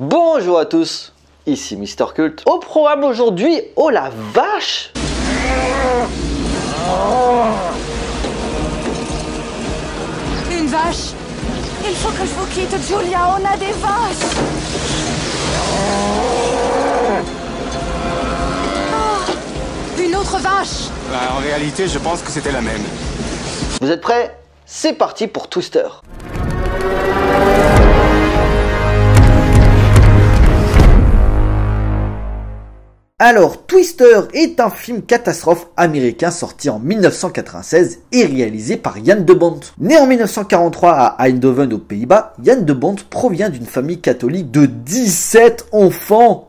Bonjour à tous, ici Mister Cult. Au programme aujourd'hui, oh la vache! Une vache! Il faut que je vous quitte, Julia, on a des vaches! Oh, une autre vache! En réalité, je pense que c'était la même. Vous êtes prêts? C'est parti pour Twister. Alors, Twister est un film catastrophe américain sorti en 1996 et réalisé par Jan de Bont. Né en 1943 à Eindhoven aux Pays-Bas, Jan de Bont provient d'une famille catholique de 17 enfants.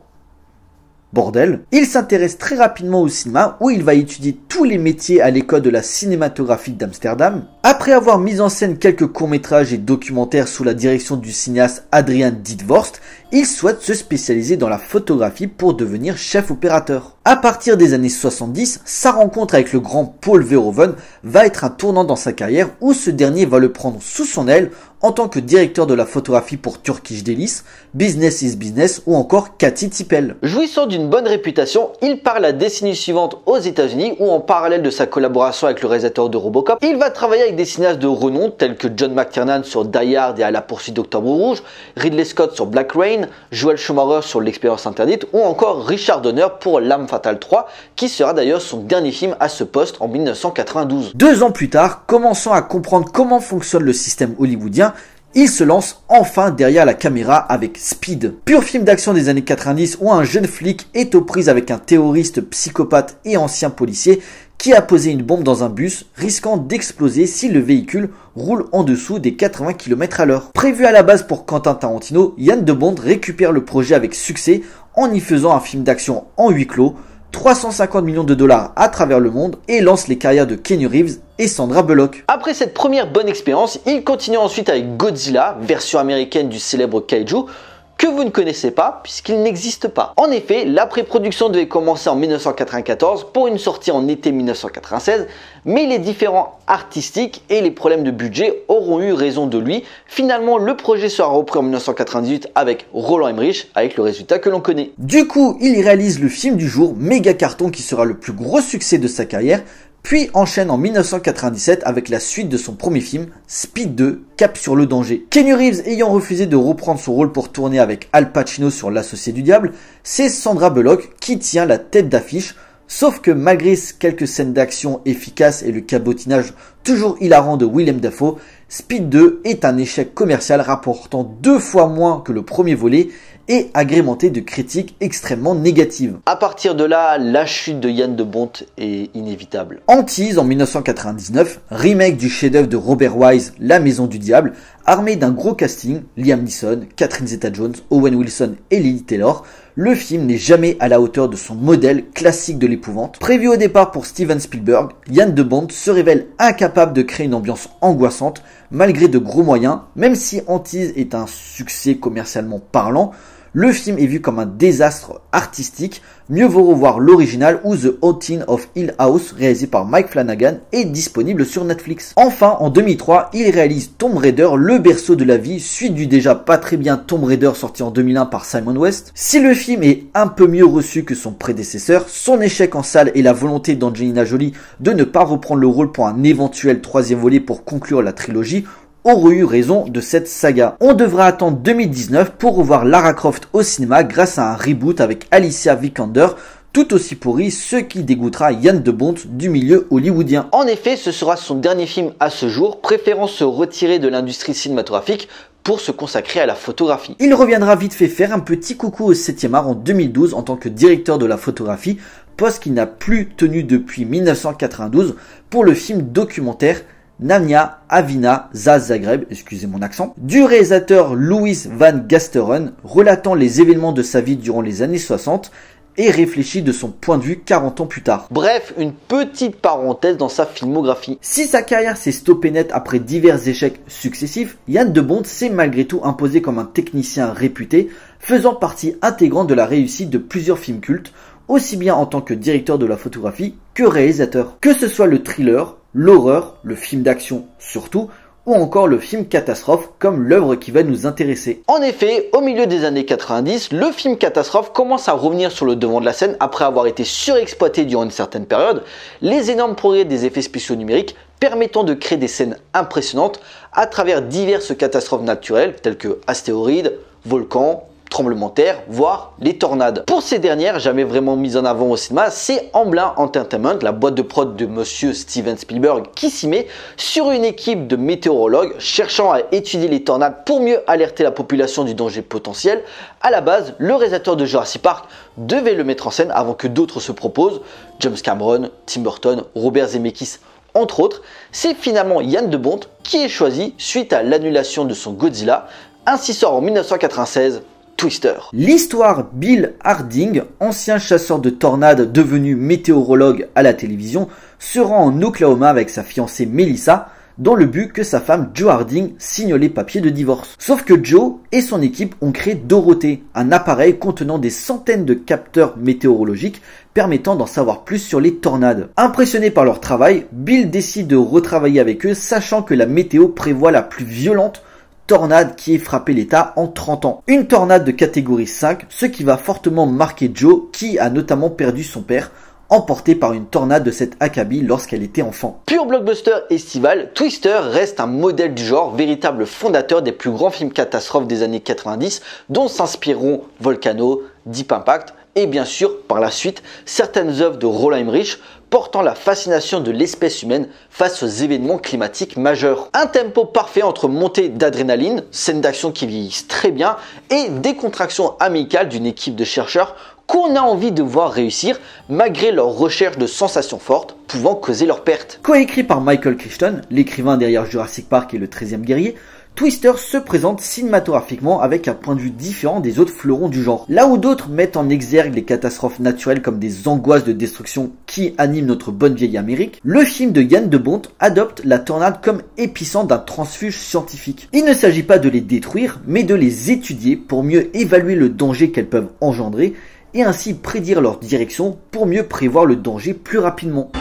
Bordel. Il s'intéresse très rapidement au cinéma où il va étudier tous les métiers à l'école de la cinématographie d'Amsterdam. Après avoir mis en scène quelques courts-métrages et documentaires sous la direction du cinéaste Adriaan Ditvorst, il souhaite se spécialiser dans la photographie pour devenir chef opérateur. À partir des années 70, sa rencontre avec le grand Paul Verhoeven va être un tournant dans sa carrière où ce dernier va le prendre sous son aile en tant que directeur de la photographie pour Turkish Delice, Business is Business ou encore Cathy Tippel. Jouissant d'une bonne réputation, il part la décennie suivante aux États-Unis où en parallèle de sa collaboration avec le réalisateur de Robocop, il va travailler avec des cinéastes de renom tels que John McTiernan sur Die Hard et à la poursuite d'Octobre Rouge, Ridley Scott sur Black Rain, Joel Schumacher sur L'expérience interdite ou encore Richard Donner pour L'Arme fatale 3 qui sera d'ailleurs son dernier film à ce poste en 1992. 2 ans plus tard, commençant à comprendre comment fonctionne le système hollywoodien, il se lance enfin derrière la caméra avec Speed, pur film d'action des années 90 où un jeune flic est aux prises avec un terroriste psychopathe et ancien policier qui a posé une bombe dans un bus, risquant d'exploser si le véhicule roule en dessous des 80 km/h. Prévu à la base pour Quentin Tarantino, Jan de Bont récupère le projet avec succès en y faisant un film d'action en huis clos, 350 millions de dollars à travers le monde et lance les carrières de Keanu Reeves et Sandra Bullock. Après cette première bonne expérience, il continue ensuite avec Godzilla, version américaine du célèbre kaiju, que vous ne connaissez pas puisqu'il n'existe pas. En effet, la pré-production devait commencer en 1994 pour une sortie en été 1996, mais les différents artistiques et les problèmes de budget auront eu raison de lui. Finalement, le projet sera repris en 1998 avec Roland Emmerich, avec le résultat que l'on connaît. Du coup, il réalise le film du jour, méga carton qui sera le plus gros succès de sa carrière, puis enchaîne en 1997 avec la suite de son premier film, Speed 2, Cap sur le danger. Keanu Reeves ayant refusé de reprendre son rôle pour tourner avec Al Pacino sur L'Associé du Diable, c'est Sandra Bullock qui tient la tête d'affiche, sauf que malgré quelques scènes d'action efficaces et le cabotinage toujours hilarant de Willem Dafoe, Speed 2 est un échec commercial rapportant 2 fois moins que le premier volet et agrémenté de critiques extrêmement négatives. À partir de là, la chute de Jan de Bont est inévitable. Antise en 1999, remake du chef-d'œuvre de Robert Wise, La Maison du Diable, armé d'un gros casting, Liam Neeson, Catherine Zeta-Jones, Owen Wilson et Lily Taylor, le film n'est jamais à la hauteur de son modèle classique de l'épouvante. Prévu au départ pour Steven Spielberg, Jan de Bont se révèle incapable de créer une ambiance angoissante malgré de gros moyens. Même si Antise est un succès commercialement parlant, le film est vu comme un désastre artistique. Mieux vaut revoir l'original ou The Haunting of Hill House réalisé par Mike Flanagan est disponible sur Netflix. Enfin, en 2003, il réalise Tomb Raider, le berceau de la vie, suite du déjà pas très bien Tomb Raider sorti en 2001 par Simon West. Si le film est un peu mieux reçu que son prédécesseur, son échec en salle et la volonté d'Angelina Jolie de ne pas reprendre le rôle pour un éventuel 3e volet pour conclure la trilogie auraient eu raison de cette saga. On devra attendre 2019 pour revoir Lara Croft au cinéma grâce à un reboot avec Alicia Vikander, tout aussi pourri, ce qui dégoûtera Jan de Bont du milieu hollywoodien. En effet, ce sera son dernier film à ce jour, préférant se retirer de l'industrie cinématographique pour se consacrer à la photographie. Il reviendra vite fait faire un petit coucou au 7e art en 2012 en tant que directeur de la photographie, poste qu'il n'a plus tenu depuis 1992 pour le film documentaire Nania Avina za Zagreb, excusez mon accent, du réalisateur Louis van Gasteren, relatant les événements de sa vie durant les années 60 et réfléchi de son point de vue 40 ans plus tard. Bref, une petite parenthèse dans sa filmographie. Si sa carrière s'est stoppée net après divers échecs successifs, Jan de Bont s'est malgré tout imposé comme un technicien réputé, faisant partie intégrante de la réussite de plusieurs films cultes, aussi bien en tant que directeur de la photographie que réalisateur. Que ce soit le thriller, l'horreur, le film d'action surtout, ou encore le film catastrophe comme l'œuvre qui va nous intéresser. En effet, au milieu des années 90, le film catastrophe commence à revenir sur le devant de la scène après avoir été surexploité durant une certaine période. Les énormes progrès des effets spéciaux numériques permettant de créer des scènes impressionnantes à travers diverses catastrophes naturelles telles que astéroïdes, volcans, tremblements de terre, voire les tornades. Pour ces dernières, jamais vraiment mises en avant au cinéma, c'est Amblin Entertainment, la boîte de prod de monsieur Steven Spielberg, qui s'y met sur une équipe de météorologues cherchant à étudier les tornades pour mieux alerter la population du danger potentiel. À la base, le réalisateur de Jurassic Park devait le mettre en scène avant que d'autres se proposent, James Cameron, Tim Burton, Robert Zemeckis, entre autres. C'est finalement Jan de Bont qui est choisi suite à l'annulation de son Godzilla. Ainsi sort en 1996 Twister. L'histoire Bill Harding, ancien chasseur de tornades devenu météorologue à la télévision, se rend en Oklahoma avec sa fiancée Melissa dans le but que sa femme Jo Harding signe les papiers de divorce. Sauf que Joe et son équipe ont créé Dorothée, un appareil contenant des centaines de capteurs météorologiques permettant d'en savoir plus sur les tornades. Impressionné par leur travail, Bill décide de retravailler avec eux, sachant que la météo prévoit la plus violente tornade qui ait frappé l'État en 30 ans. Une tornade de catégorie 5, ce qui va fortement marquer Joe, qui a notamment perdu son père, emporté par une tornade de cet acabit lorsqu'elle était enfant. Pur blockbuster estival, Twister reste un modèle du genre, véritable fondateur des plus grands films catastrophes des années 90, dont s'inspireront Volcano, Deep Impact, et bien sûr, par la suite, certaines œuvres de Roland Emmerich, portant la fascination de l'espèce humaine face aux événements climatiques majeurs. Un tempo parfait entre montée d'adrénaline, scènes d'action qui vieillissent très bien, et décontraction amicale d'une équipe de chercheurs qu'on a envie de voir réussir malgré leur recherche de sensations fortes pouvant causer leur perte. Coécrit par Michael Crichton, l'écrivain derrière Jurassic Park et le 13e guerrier, Twister se présente cinématographiquement avec un point de vue différent des autres fleurons du genre. Là où d'autres mettent en exergue les catastrophes naturelles comme des angoisses de destruction qui animent notre bonne vieille Amérique, le film de Jan de Bont adopte la tornade comme épicentre d'un transfuge scientifique. Il ne s'agit pas de les détruire, mais de les étudier pour mieux évaluer le danger qu'elles peuvent engendrer et ainsi prédire leur direction pour mieux prévoir le danger plus rapidement.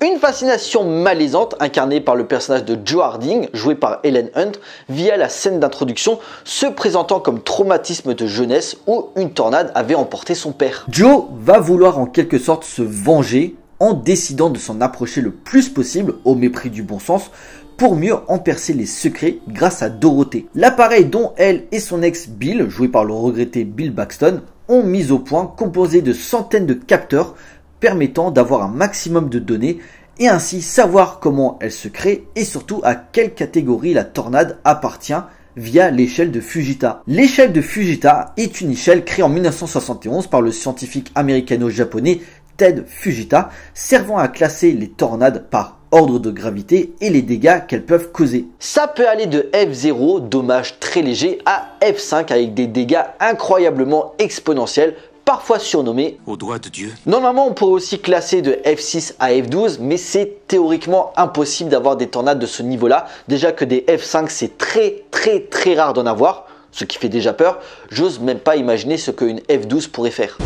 Une fascination malaisante incarnée par le personnage de Jo Harding, joué par Helen Hunt, via la scène d'introduction se présentant comme traumatisme de jeunesse où une tornade avait emporté son père. Joe va vouloir en quelque sorte se venger en décidant de s'en approcher le plus possible au mépris du bon sens pour mieux en percer les secrets grâce à Dorothée. L'appareil dont elle et son ex Bill, joué par le regretté Bill Paxton, ont mis au point, composé de centaines de capteurs permettant d'avoir un maximum de données et ainsi savoir comment elle se crée et surtout à quelle catégorie la tornade appartient via l'échelle de Fujita. L'échelle de Fujita est une échelle créée en 1971 par le scientifique américano-japonais Ted Fujita, servant à classer les tornades par ordre de gravité et les dégâts qu'elles peuvent causer. Ça peut aller de F0, dommages très légers, à F5 avec des dégâts incroyablement exponentiels, parfois surnommé au doigt de Dieu. Normalement, on pourrait aussi classer de F6 à F12, mais c'est théoriquement impossible d'avoir des tornades de ce niveau-là. Déjà que des F5, c'est très rare d'en avoir, ce qui fait déjà peur. J'ose même pas imaginer ce qu'une F12 pourrait faire.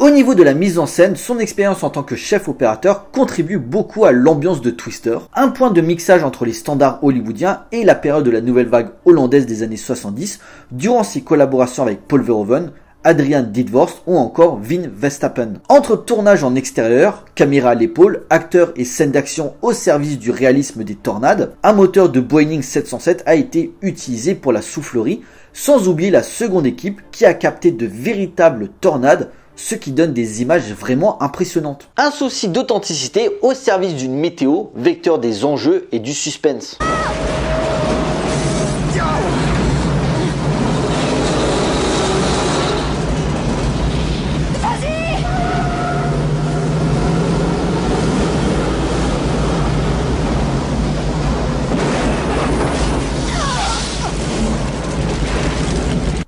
Au niveau de la mise en scène, son expérience en tant que chef opérateur contribue beaucoup à l'ambiance de Twister. Un point de mixage entre les standards hollywoodiens et la période de la nouvelle vague hollandaise des années 70, durant ses collaborations avec Paul Verhoeven, Adrian Didvorst ou encore Vin Verstappen. Entre tournage en extérieur, caméra à l'épaule, acteurs et scènes d'action au service du réalisme des tornades, un moteur de Boeing 707 a été utilisé pour la soufflerie, sans oublier la seconde équipe qui a capté de véritables tornades, ce qui donne des images vraiment impressionnantes. Un souci d'authenticité au service d'une météo, vecteur des enjeux et du suspense.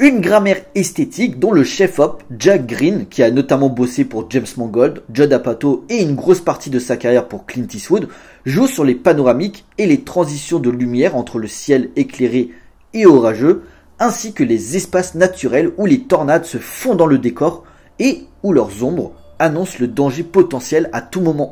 Une grammaire esthétique dont le chef-op, Jack Green, qui a notamment bossé pour James Mangold, Judd Apatow et une grosse partie de sa carrière pour Clint Eastwood, joue sur les panoramiques et les transitions de lumière entre le ciel éclairé et orageux, ainsi que les espaces naturels où les tornades se font dans le décor et où leurs ombres annoncent le danger potentiel à tout moment.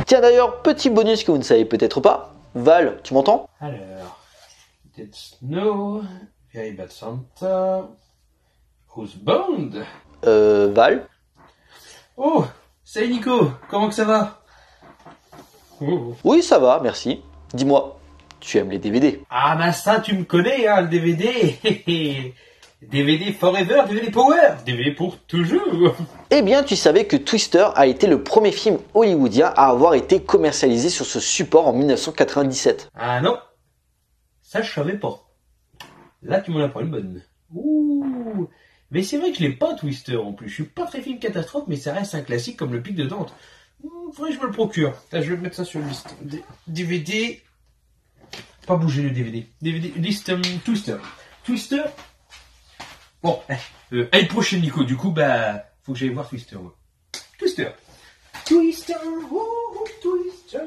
Tiens d'ailleurs, petit bonus que vous ne savez peut-être pas, Val, tu m'entends? Alors, Dead Snow, Very Bad Santa, Who's Bound? Val? Oh, salut Nico, comment que ça va? Oh. Oui, ça va, merci. Dis-moi, tu aimes les DVD? Ah bah ça, tu me connais, hein, le DVD. DVD Forever, DVD Power, DVD pour toujours. Eh bien, tu savais que Twister a été le premier film hollywoodien à avoir été commercialisé sur ce support en 1997. Ah non, ça je savais pas. Là, tu m'en apprends une bonne. Ouh. Mais c'est vrai que je l'ai pas Twister en plus. Je suis pas très film catastrophe, mais ça reste un classique comme le Pic de Dante. Faudrait que je me le procure. Là, je vais mettre ça sur une liste. DVD. Pas bouger le DVD. DVD liste Twister. Twister. Bon, l'année prochaine Nico. Du coup, bah, faut que j'aille voir Twister. Ouais. Twister. Twister. Oh, Twister.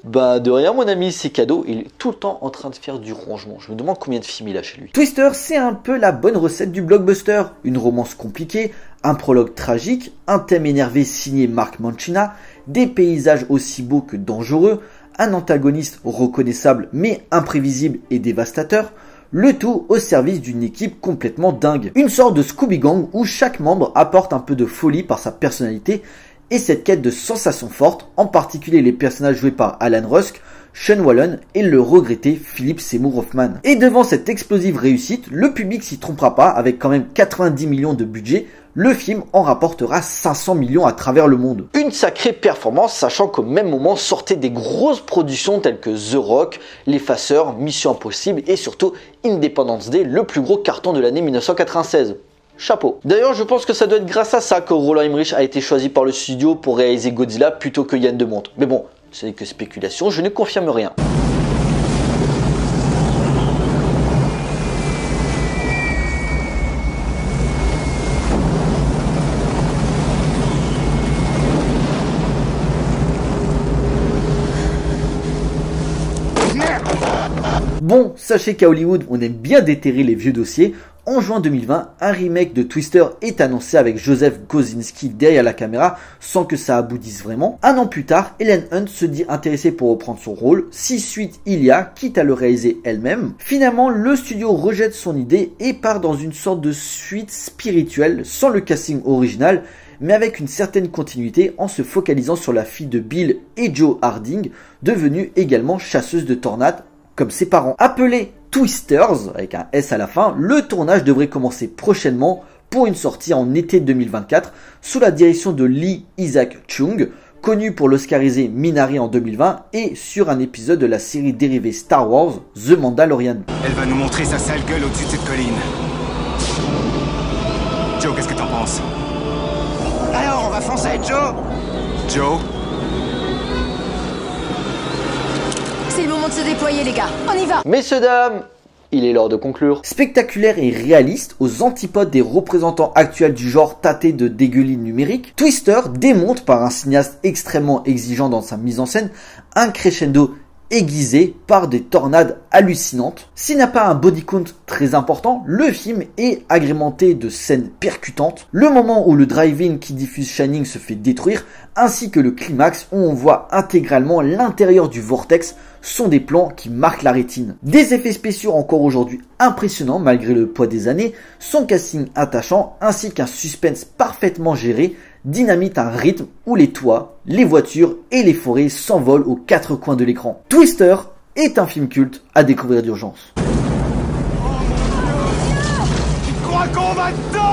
Bah de rien mon ami, c'est cadeau, il est tout le temps en train de faire du rangement. Je me demande combien de films il a chez lui. Twister, c'est un peu la bonne recette du blockbuster. Une romance compliquée, un prologue tragique, un thème énervé signé Mark Mancina, des paysages aussi beaux que dangereux, un antagoniste reconnaissable mais imprévisible et dévastateur, le tout au service d'une équipe complètement dingue. Une sorte de Scooby Gang où chaque membre apporte un peu de folie par sa personnalité et cette quête de sensations fortes, en particulier les personnages joués par Alan Rusk, Sean Wallon et le regretté Philip Seymour Hoffman. Et devant cette explosive réussite, le public s'y trompera pas, avec quand même 90 millions de budget, le film en rapportera 500 millions à travers le monde. Une sacrée performance, sachant qu'au même moment sortaient des grosses productions telles que The Rock, L'Effaceur, Mission Impossible et surtout Independence Day, le plus gros carton de l'année 1996. Chapeau. D'ailleurs, je pense que ça doit être grâce à ça que Roland Emmerich a été choisi par le studio pour réaliser Godzilla plutôt que Yann de Bont. Mais bon, ce n'est que spéculation, je ne confirme rien. Bon, sachez qu'à Hollywood, on aime bien déterrer les vieux dossiers. En juin 2020, un remake de Twister est annoncé avec Joseph Kosinski derrière la caméra, sans que ça aboutisse vraiment. Un an plus tard, Helen Hunt se dit intéressée pour reprendre son rôle. 6 suites il y a, quitte à le réaliser elle-même. Finalement, le studio rejette son idée et part dans une sorte de suite spirituelle, sans le casting original, mais avec une certaine continuité en se focalisant sur la fille de Bill et Joe Harding, devenue également chasseuse de tornades, comme ses parents. Appelé Twisters, avec un S à la fin, le tournage devrait commencer prochainement pour une sortie en été 2024 sous la direction de Lee Isaac Chung, connu pour l'oscarisé Minari en 2020 et sur un épisode de la série dérivée Star Wars, The Mandalorian. Elle va nous montrer sa sale gueule au-dessus de cette colline. Joe, qu'est-ce que t'en penses? Alors, on va foncer, Joe? Joe? C'est le moment de se déployer, les gars. On y va. Messieurs, dames, il est l'heure de conclure. Spectaculaire et réaliste, aux antipodes des représentants actuels du genre tâté de dégueulis numérique, Twister démonte par un cinéaste extrêmement exigeant dans sa mise en scène un crescendo aiguisé par des tornades hallucinantes. S'il n'a pas un body count très important, le film est agrémenté de scènes percutantes. Le moment où le drive-in qui diffuse Shining se fait détruire, ainsi que le climax où on voit intégralement l'intérieur du vortex sont des plans qui marquent la rétine. Des effets spéciaux encore aujourd'hui impressionnants malgré le poids des années, son casting attachant ainsi qu'un suspense parfaitement géré dynamite un rythme où les toits, les voitures et les forêts s'envolent aux quatre coins de l'écran. Twister est un film culte à découvrir d'urgence. Tu crois qu'on va dedans?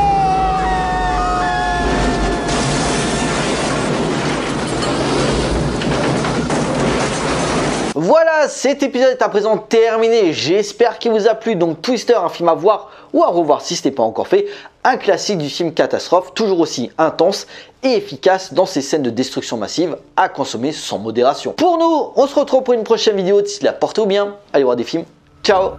Voilà, Voilà, cet épisode est à présent terminé. J'espère qu'il vous a plu. Donc Twister, un film à voir ou à revoir si ce n'est pas encore fait. Un classique du film catastrophe, toujours aussi intense et efficace dans ses scènes de destruction massive à consommer sans modération. Pour nous, on se retrouve pour une prochaine vidéo. D'ici là, portez-vous bien. Allez voir des films. Ciao.